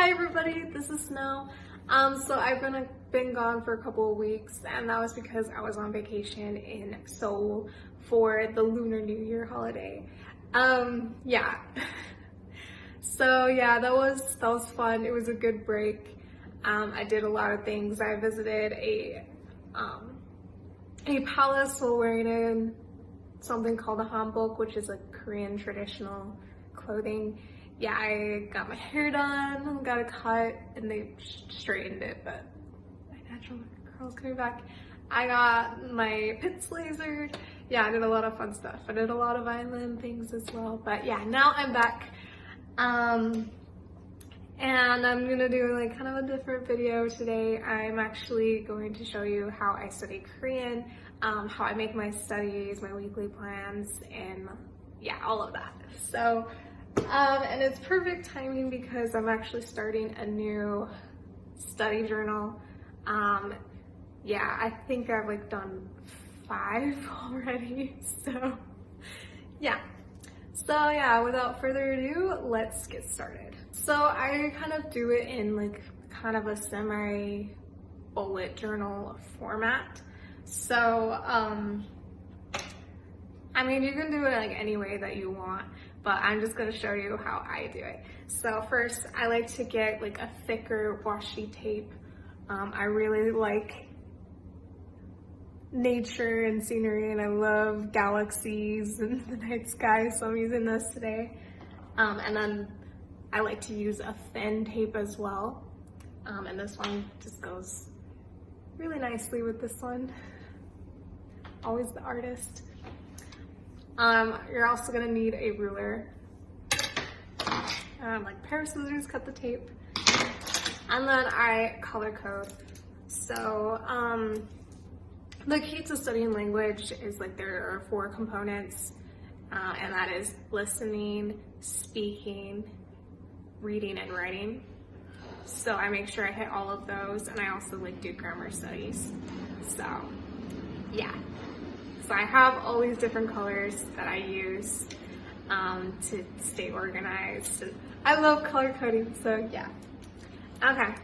Hi everybody, this is Snow. So I've been gone for a couple of weeks, and that was because I was on vacation in Seoul for the Lunar New Year holiday. Yeah. So yeah, that was fun. It was a good break. I did a lot of things. I visited a palace while wearing something called a hanbok, which is like Korean traditional clothing. Yeah, I got my hair done, got a cut, and they straightened it, but my natural curls coming back. I got my pits lasered. Yeah, I did a lot of fun stuff. I did a lot of island things as well, but yeah, now I'm back. And I'm gonna do like kind of a different video today. I'm actually going to show you how I study Korean, how I make my studies, my weekly plans, and yeah, all of that. So, and it's perfect timing because I'm actually starting a new study journal. Yeah, I think I've like done 5 already, so yeah. So yeah, without further ado, let's get started. So I kind of do it in like kind of a semi bullet journal format. So, I mean, you can do it like any way that you want, but I'm just gonna show you how I do it. So first, I like to get like a thicker washi tape. I really like nature and scenery, and I love galaxies and the night sky, so I'm using this today. And then I like to use a thin tape as well. And this one just goes really nicely with this one. Always the artist. You're also gonna need a ruler. Like a pair of scissors, cut the tape. And then I color code. So, the key to studying language is like there are 4 components, and that is listening, speaking, reading, and writing. So I make sure I hit all of those, and I also like do grammar studies. So yeah. So I have all these different colors that I use to stay organized. And I love color coding, so yeah. Okay.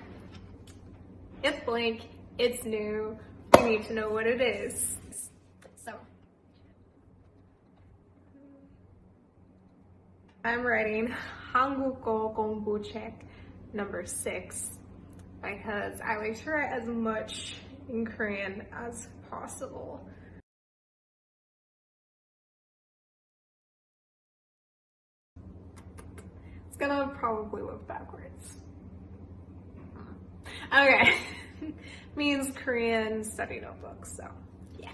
It's blank, it's new. We need to know what it is. So I'm writing 한국어 공부책 number 6 because I like to write as much in Korean as possible. It's gonna probably look backwards. Okay. Means Korean study notebook, so yeah.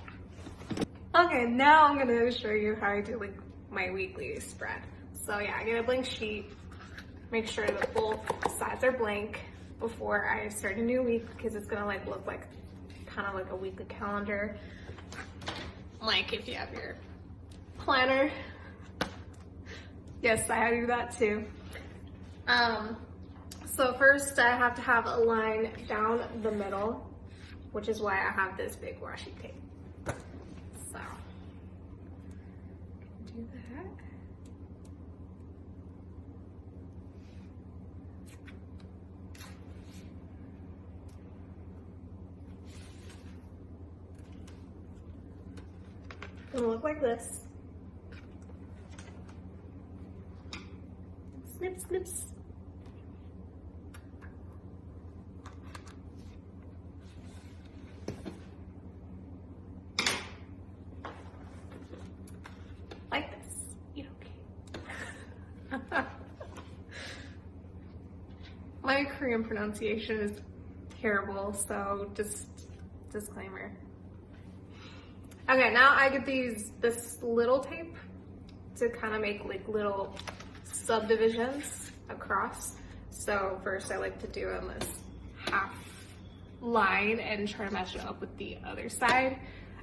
Okay, now I'm gonna show you how I do like my weekly spread. So yeah, I get a blank sheet, make sure that both sides are blank before I start a new week because it's gonna like look like kind of like a weekly calendar. Like if you have your planner. Yes, I do that too. So first I have to have a line down the middle, which is why I have this big washi tape. So, do that. It'll look like this. Snip, snips. Like this. You okay? My Korean pronunciation is terrible, so just disclaimer. Okay, now I get this little tape to kind of make like little subdivisions across. So first I like to do on this half line and try to match it up with the other side.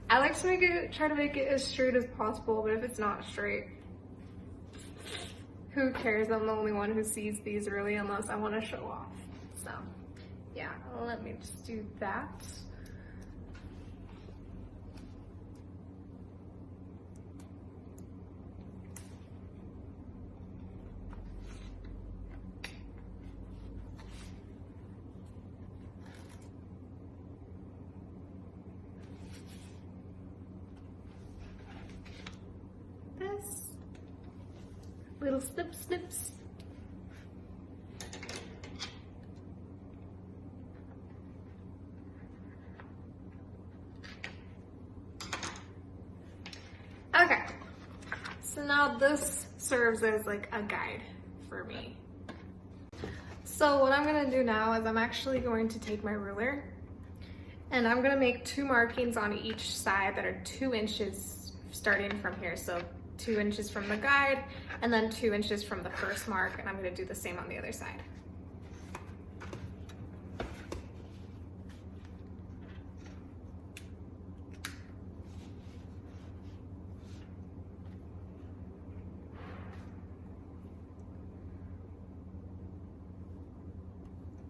I like to try to make it as straight as possible, but if it's not straight, who cares? I'm the only one who sees these really unless I want to show off. So yeah, let me just do that. little snips. Okay, so now this serves as like a guide for me. So what I'm gonna do now is I'm actually going to take my ruler and I'm gonna make 2 markings on each side that are 2 inches starting from here. So 2 inches from the guide and then 2 inches from the first mark, and I'm gonna do the same on the other side.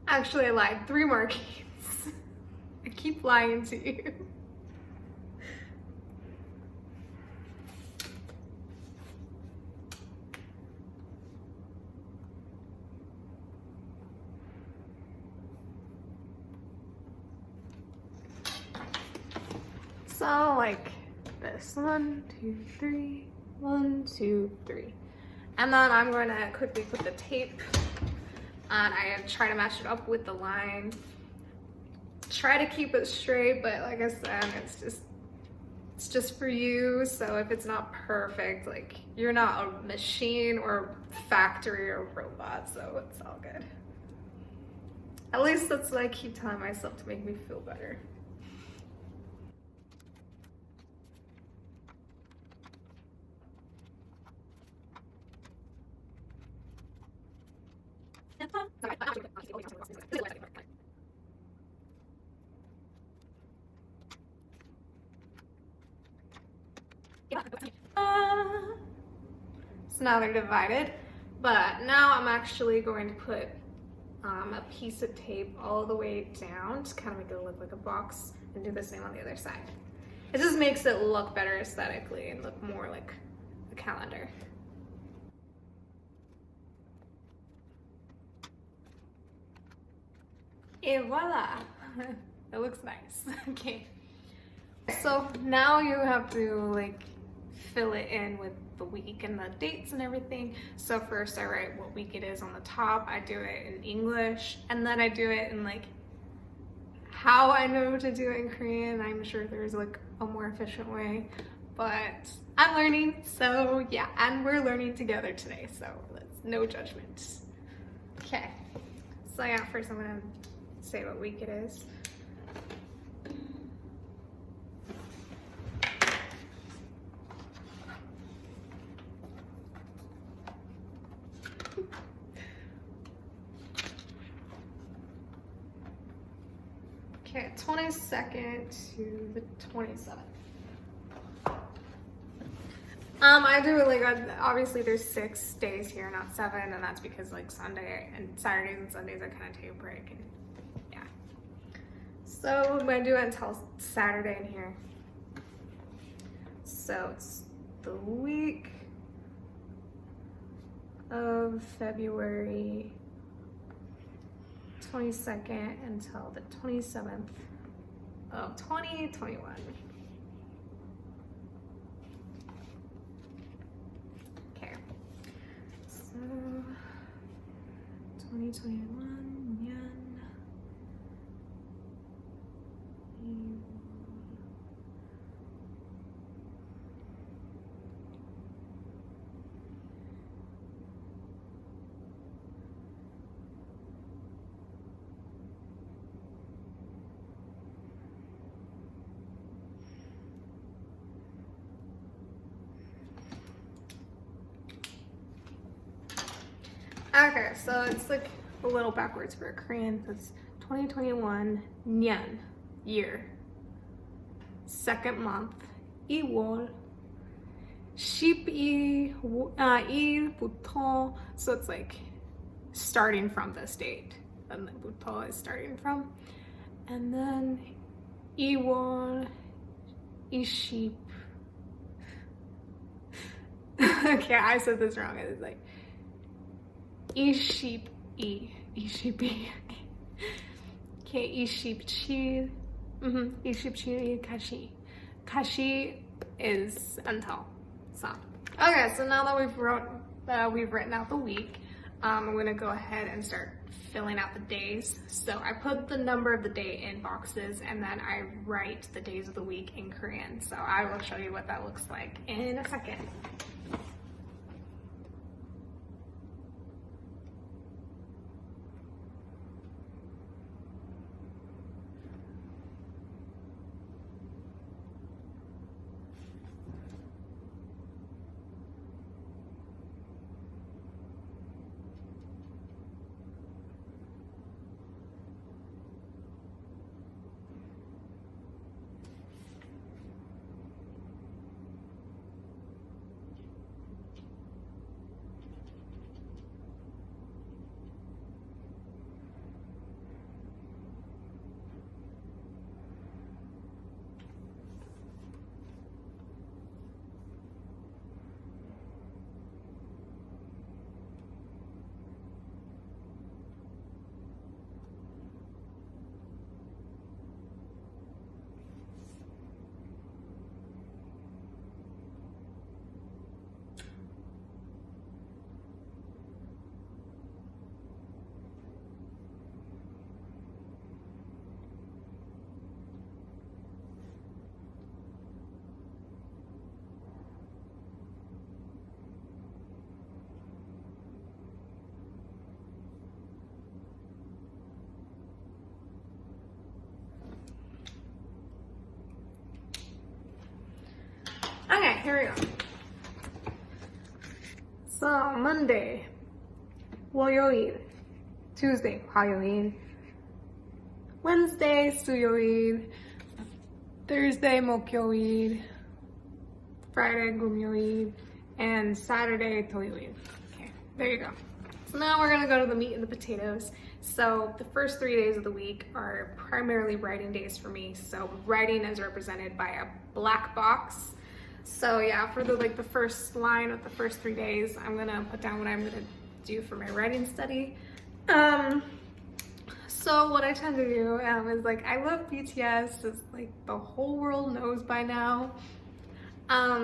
Actually, I lied. 3 markings. I keep lying to you. So like this, 1, 2, 3, 1, 2, 3. And then I'm going to quickly put the tape on. I try to match it up with the line. Try to keep it straight, but like I said, it's just for you. So if it's not perfect, like you're not a machine or factory or robot, so it's all good. At least that's what I keep telling myself to make me feel better. So now they're divided, but now I'm actually going to put a piece of tape all the way down to kind of make it look like a box, and do the same on the other side. It just makes it look better aesthetically and look more like a calendar. And voila! It looks nice. Okay. So now you have to like fill it in with the week and the dates and everything. So first I write what week it is on the top. I do it in English, and then I do it in like how I know to do it in Korean. I'm sure there's like a more efficient way, but I'm learning. So yeah, and we're learning together today. So that's no judgment. Okay. So yeah, first I'm gonna say what week it is. Okay, 22nd to the 27th. I do it like, obviously there's 6 days here, not 7, and that's because like Sunday and Saturdays and Sundays I kind of take a break, and yeah. So I'm gonna do it until Saturday in here. So it's the week of February 22nd until the 27th of 2021. Okay, so 2021 yen. Okay, so it's like a little backwards for a Korean. So it's 2021 Nyan, year. Second month, 2월 12일부터, so it's like starting from this date. And the buto is starting from. And then 2월 20. Okay, I said this wrong. It's like 22. Okay, 27. 27일 가시. Kashi is until. So, okay, so now that we've we've written out the week, I'm gonna go ahead and start filling out the days. So I put the number of the day in boxes and then I write the days of the week in Korean. So I will show you what that looks like in a second. Okay, here we go. So Monday, 월요일. Tuesday, 화요일. Wednesday, 수요일. Thursday, 목요일. Friday, 금요일. And Saturday, 토요일. Okay, there you go. So now we're gonna go to the meat and the potatoes. So the first 3 days of the week are primarily writing days for me. So writing is represented by a black box. So yeah, for the first line of the first 3 days, I'm gonna put down what I'm gonna do for my writing study. So what I tend to do is like, I love BTS, as like the whole world knows by now.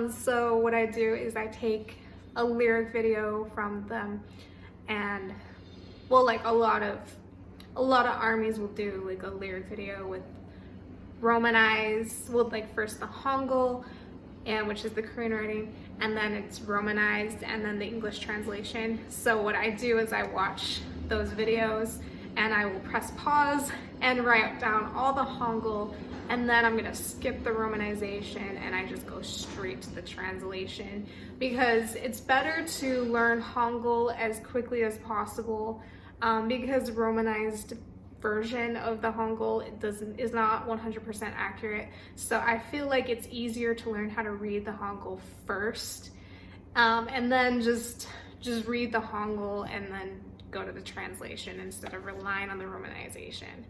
So what I do is I take a lyric video from them, and well, like a lot of armies will do like a lyric video with romanized, well, like first the Hangul, and which is the Korean writing, and then it's romanized, and then the English translation. So what I do is I watch those videos and I will press pause and write down all the Hangul, and then I'm gonna skip the romanization and I just go straight to the translation, because it's better to learn Hangul as quickly as possible, because romanized version of the Hangul is not 100% accurate. So I feel like it's easier to learn how to read the Hangul first, and then just read the Hangul and then go to the translation instead of relying on the romanization.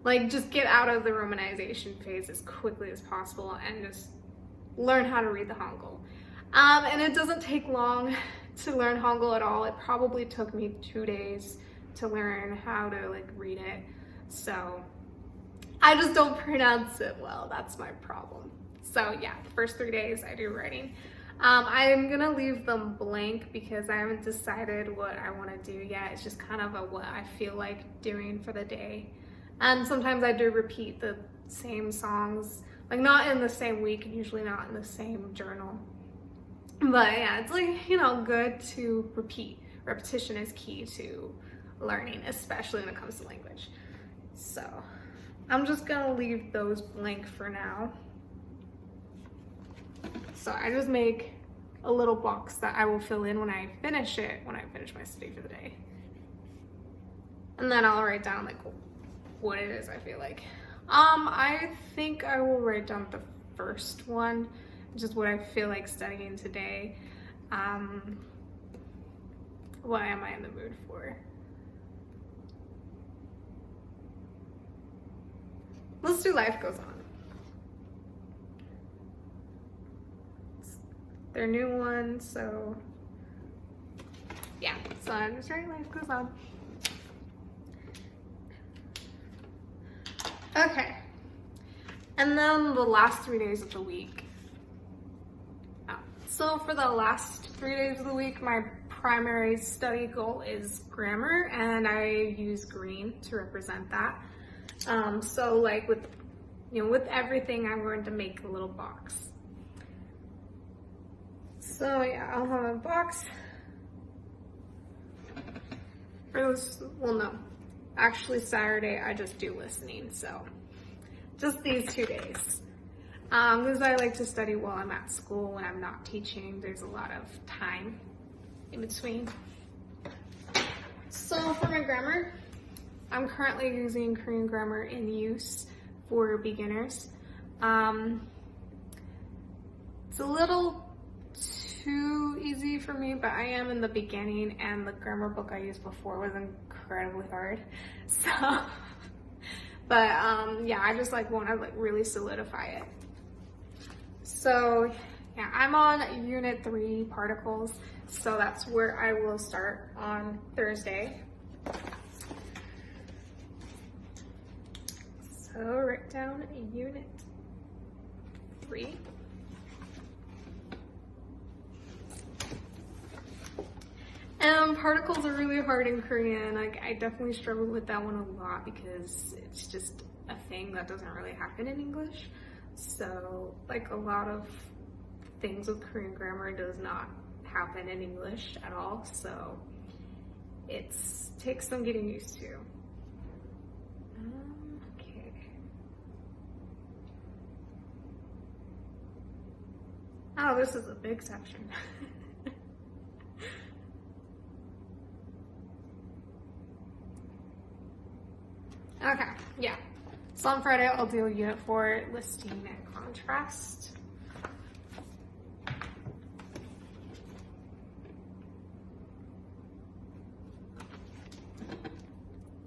Like, just get out of the romanization phase as quickly as possible and just learn how to read the Hangul. And it doesn't take long to learn Hangul at all. It probably took me 2 days to learn how to like read it. So I just don't pronounce it well. That's my problem. So yeah, the first 3 days I do writing. I'm gonna leave them blank because I haven't decided what I want to do yet. It's just kind of what I feel like doing for the day. And sometimes I do repeat the same songs, like not in the same week and usually not in the same journal. But yeah, it's like, you know, good to repeat. Repetition is key to learning, especially when it comes to language. So I'm just gonna leave those blank for now. So I just make a little box that I will fill in when I finish my study for the day. And then I'll write down like what it is I feel like. I think I will write down the first one, just what I feel like studying today. What am I in the mood for? Let's do Life Goes On. It's their new one, so yeah. So I'm just writing Life Goes On. Okay. And then the last 3 days of the week. So for the last 3 days of the week, my primary study goal is grammar, and I use green to represent that. So like with everything, I'm going to make a little box. So yeah, I'll have a box for this. Well, no, actually Saturday I just do listening, so just these 2 days. Because I like to study while I'm at school. When I'm not teaching, there's a lot of time in between. So for my grammar, I'm currently using Korean Grammar in Use for beginners. It's a little too easy for me, but I am in the beginning, and the grammar book I used before was incredibly hard. So, but yeah, I just want to really solidify it. So yeah, I'm on Unit 3 Particles, so that's where I will start on Thursday. So write down Unit 3. Particles are really hard in Korean. I definitely struggle with that one a lot because it's just a thing that doesn't really happen in English. So a lot of things with Korean grammar does not happen in English at all. So it takes some getting used to. Okay. Oh, this is a big section. Okay, yeah. So on Friday, I'll do Unit 4, listing and contrast.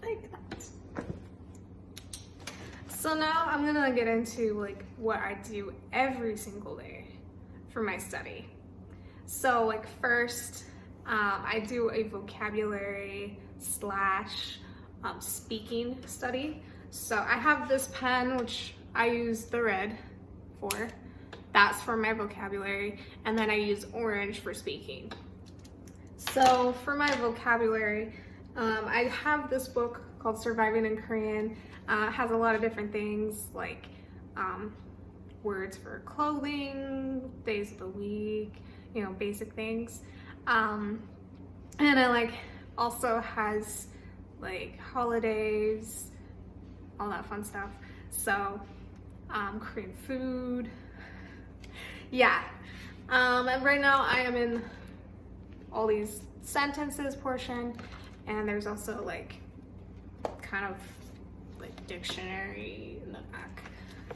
Like that. So now I'm gonna get into what I do every single day for my study. So first, I do a vocabulary / speaking study. So I have this pen, which I use the red for. That's for my vocabulary. And then I use orange for speaking. So for my vocabulary, I have this book called Surviving in Korean. It has a lot of different things like words for clothing, days of the week, basic things. And it also has holidays, all that fun stuff. So Korean food, yeah. And right now I am in all these sentences portion, and there's also kind of dictionary in the back.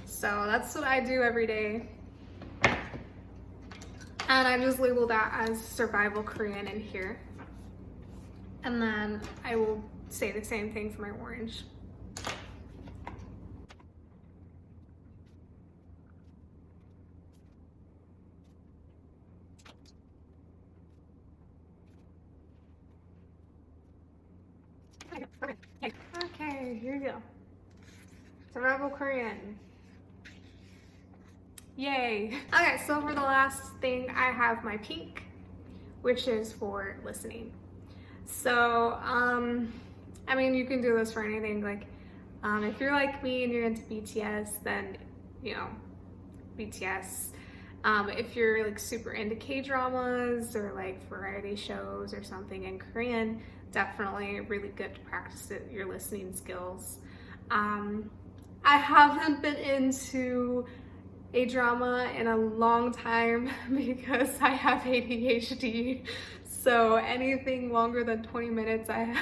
So that's what I do every day, and I just label that as survival Korean in here, and then I will say the same thing for my orange. Okay, here we go. Survival Korean. Yay. Okay, so for the last thing, I have my pink, which is for listening. So, you can do this for anything. If you're like me and you're into BTS, then, BTS. If you're super into K-dramas or variety shows or something in Korean, definitely really good to practice your listening skills. I haven't been into a drama in a long time because I have ADHD. So anything longer than 20 minutes, I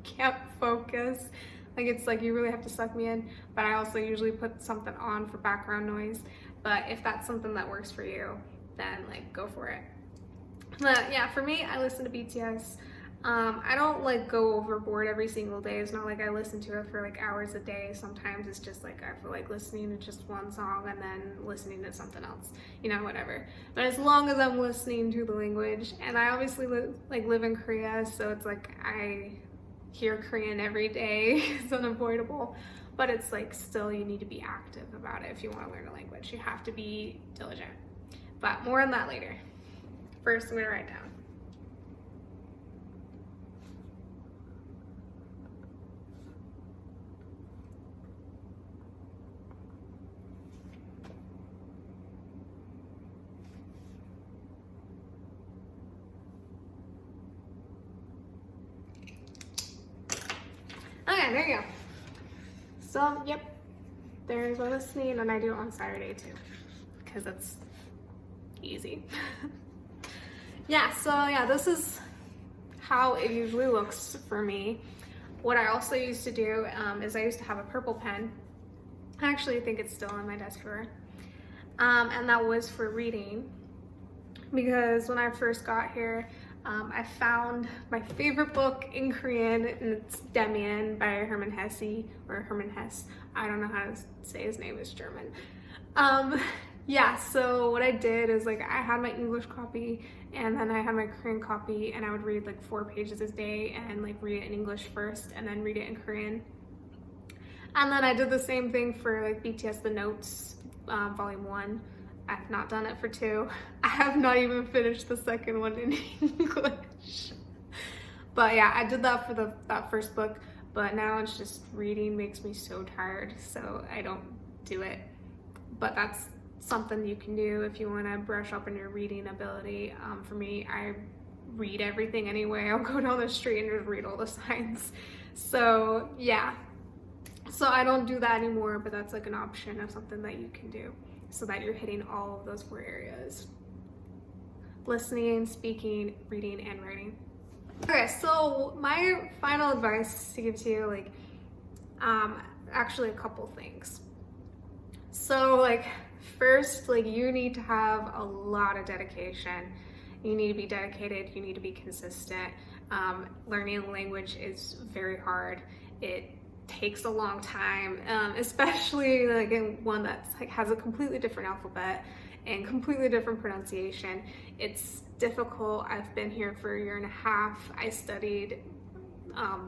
can't focus. It's you really have to suck me in. But I also usually put something on for background noise. But if that's something that works for you, then go for it. But yeah, for me, I listen to BTS. I don't go overboard every single day. It's not I listen to it for hours a day. Sometimes it's just I feel listening to just one song and then listening to something else, whatever. But as long as I'm listening to the language, and I obviously live in Korea, so it's I hear Korean every day. It's unavoidable, but it's still you need to be active about it if you want to learn a language. You have to be diligent. But more on that later. First, I'm gonna write down. Okay, there you go. So, yep, there's my listening, and I do it on Saturday too, because it's easy. Yeah, so yeah, this is how it usually looks for me. What I also used to do is I used to have a purple pen. I actually think it's still in my desk drawer. And that was for reading, because when I first got here, I found my favorite book in Korean, and it's Demian by Hermann Hesse, or Hermann Hesse. I don't know how to say his name, it's German. Yeah, so what I did is like I had my English copy and then I had my Korean copy, and I would read like 4 pages a day and like read it in English first and then read it in Korean. And then I did the same thing for like BTS The Notes, volume 1. I've not done it for 2. I have not even finished the second one in English. But yeah, I did that for that first book, but now it's just reading makes me so tired, so I don't do it. But that's something you can do if you want to brush up on your reading ability. For me, I read everything anyway. I'll go down the street and just read all the signs. So yeah, so I don't do that anymore, but that's like an option of something that you can do so that you're hitting all of those 4 areas: listening, speaking, reading, and writing. Okay, so my final advice to give to you, like, actually a couple things. So like, first, like, you need to have a lot of dedication. You need to be dedicated, you need to be consistent. Learning a language is very hard. It takes a long time, especially like in one that's like has a completely different alphabet and completely different pronunciation. It's difficult. I've been here for 1.5 years. I studied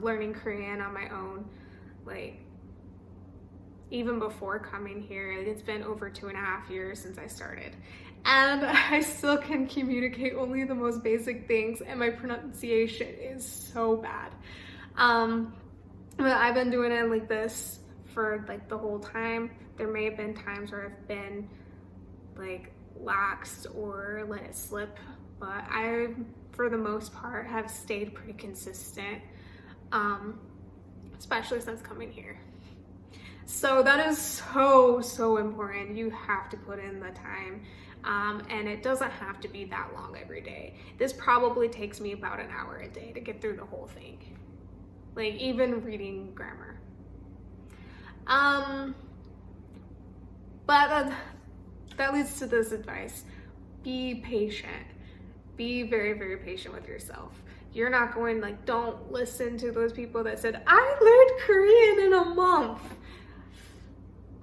learning Korean on my own, like even before coming here. It's been over 2.5 years since I started, and I still can communicate only the most basic things, and my pronunciation is so bad. But I've been doing it like this for like the whole time. There may have been times where I've been like laxed or let it slip, but I, for the most part, have stayed pretty consistent, especially since coming here. So that is so important. You have to put in the time, and it doesn't have to be that long every day. This probably takes me about an hour a day to get through the whole thing, like even reading grammar. But that leads to this advice: be patient. Be very patient with yourself. You're not going, like, don't listen to those people that said, I learned Korean in a month.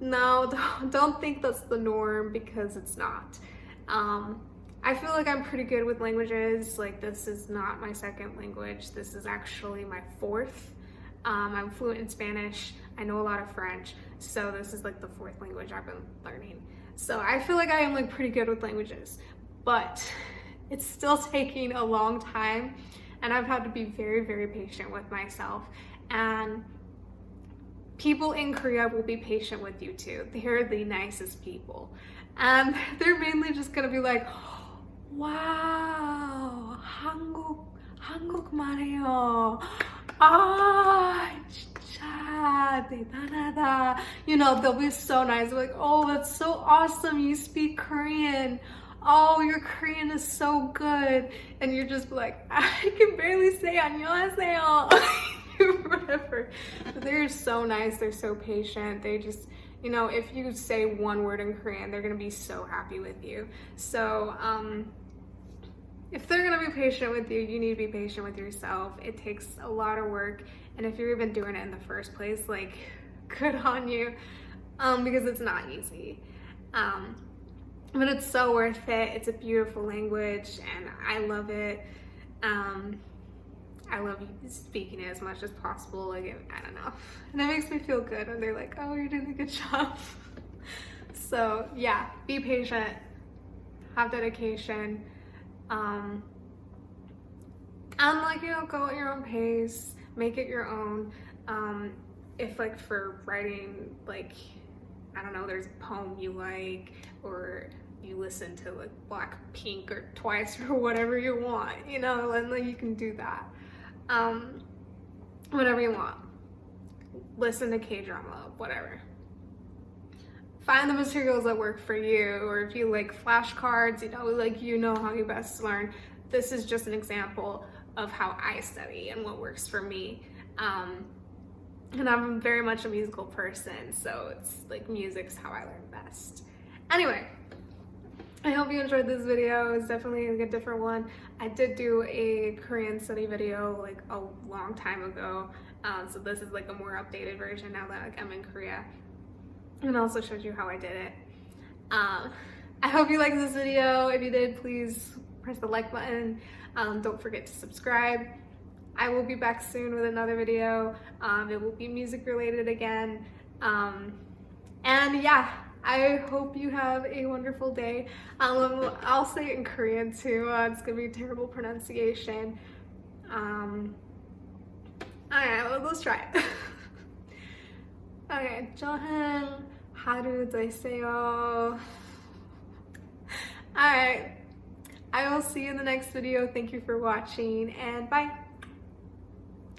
No, don't think that's the norm, because it's not. I feel like I'm pretty good with languages. Like, this is not my second language. This is actually my 4th. I'm fluent in Spanish. I know a lot of French. So this is like the 4th language I've been learning. So I feel like I am like pretty good with languages, but it's still taking a long time, and I've had to be very patient with myself. And people in Korea will be patient with you too. They're the nicest people, and they're mainly just gonna be like, wow, 한국 말해요. Ah, 진짜 대단하다. You know, they'll be so nice. Like, oh, that's so awesome. You speak Korean. Oh, your Korean is so good. And you're just like, I can barely say 안녕하세요. Whatever. But they're so nice. They're so patient. They just, you know, if you say one word in Korean, they're going to be so happy with you. So, if they're gonna be patient with you, you need to be patient with yourself. It takes a lot of work, and if you're even doing it in the first place, like, good on you, because it's not easy. But it's so worth it. It's a beautiful language, and I love it. I love speaking it as much as possible. Like, I don't know, and it makes me feel good when they're like, oh, you're doing a good job. So yeah, be patient, have dedication. And like, you know, go at your own pace, make it your own. If like for writing, like, I don't know, there's a poem you like, or you listen to like Blackpink or Twice or whatever you want, you know, and like you can do that, whatever you want. listen to K-drama, whatever. Find the materials that work for you, or if you like flashcards, you know how you best learn. This is just an example of how I study and what works for me. And I'm very much a musical person, so it's like music's how I learn best. Anyway, I hope you enjoyed this video. It's definitely like a different one. I did do a Korean study video like a long time ago, so this is like a more updated version now that like, I'm in Korea. And also showed you how I did it. I hope you liked this video. If you did, please press the like button. Don't forget to subscribe. I will be back soon with another video. It will be music related again. And yeah, I hope you have a wonderful day. I'll say it in Korean too. It's gonna be terrible pronunciation. Alright, let's try it. Okay, 좋은 하루 되세요. Alright, I will see you in the next video. Thank you for watching, and bye.